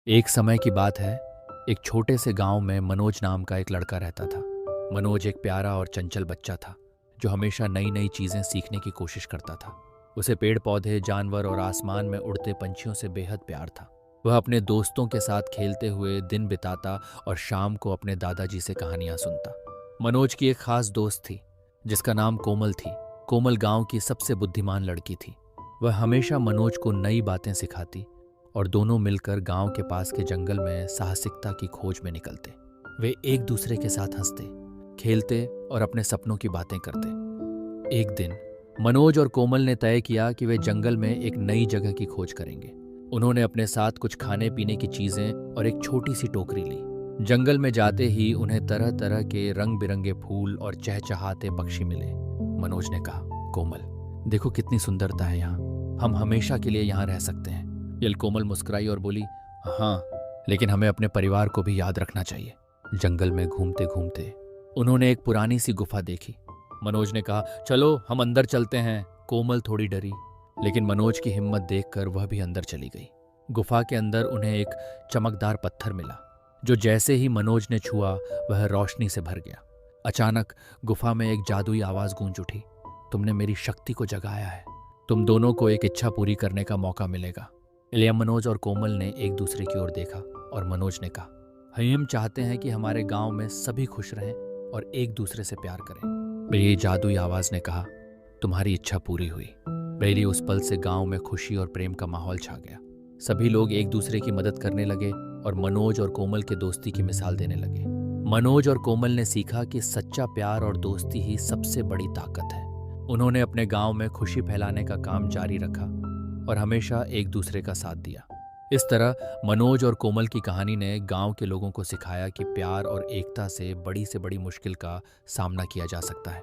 एक समय की बात है। एक छोटे से गांव में मनोज नाम का एक लड़का रहता था। मनोज एक प्यारा और चंचल बच्चा था जो हमेशा नई नई चीजें सीखने की कोशिश करता था। उसे पेड़ पौधे, जानवर और आसमान में उड़ते पंछियों से बेहद प्यार था। वह अपने दोस्तों के साथ खेलते हुए दिन बिताता और शाम को अपने दादाजी से कहानियां सुनता। मनोज की एक खास दोस्त थी जिसका नाम कोमल थी। कोमल गांव की सबसे बुद्धिमान लड़की थी। वह हमेशा मनोज को नई बातें सिखाती और दोनों मिलकर गांव के पास के जंगल में साहसिकता की खोज में निकलते। वे एक दूसरे के साथ हंसते, खेलते और अपने सपनों की बातें करते। एक दिन मनोज और कोमल ने तय किया कि वे जंगल में एक नई जगह की खोज करेंगे। उन्होंने अपने साथ कुछ खाने पीने की चीजें और एक छोटी सी टोकरी ली। जंगल में जाते ही उन्हें तरह तरह के रंग बिरंगे फूल और चहचहाते पक्षी मिले। मनोज ने कहा, कोमल, देखो कितनी सुंदरता है यहाँ। हम हमेशा के लिए यहाँ रह सकते हैं। कोमल मुस्कुराई और बोली, हाँ, लेकिन हमें अपने परिवार को भी याद रखना चाहिए। जंगल में घूमते घूमते उन्होंने एक पुरानी सी गुफा देखी। मनोज ने कहा, चलो हम अंदर चलते हैं। कोमल थोड़ी डरी, लेकिन मनोज की हिम्मत देखकर वह भी अंदर चली गई। गुफा के अंदर उन्हें एक चमकदार पत्थर मिला जो जैसे ही मनोज ने छुआ वह रोशनी से भर गया। अचानक गुफा में एक जादुई आवाज गूंज उठी, तुमने मेरी शक्ति को जगाया है। तुम दोनों को एक इच्छा पूरी करने का मौका मिलेगा। मनोज और कोमल ने एक दूसरे की ओर देखा और मनोज ने कहा, हम चाहते हैं कि हमारे गांव में सभी खुश रहें और एक दूसरे से प्यार करें। मेरी जादुई आवाज ने कहा, तुम्हारी इच्छा पूरी हुई। मेरी उस पल से गांव में खुशी और प्रेम का माहौल छा गया। सभी लोग एक दूसरे की मदद करने लगे और मनोज और कोमल के दोस्ती की मिसाल देने लगे। मनोज और कोमल ने सीखा कि सच्चा प्यार और दोस्ती ही सबसे बड़ी ताकत है। उन्होंने अपने गांव में खुशी फैलाने का काम जारी रखा और हमेशा एक दूसरे का साथ दिया। इस तरह मनोज और कोमल की कहानी ने गांव के लोगों को सिखाया कि प्यार और एकता से बड़ी मुश्किल का सामना किया जा सकता है।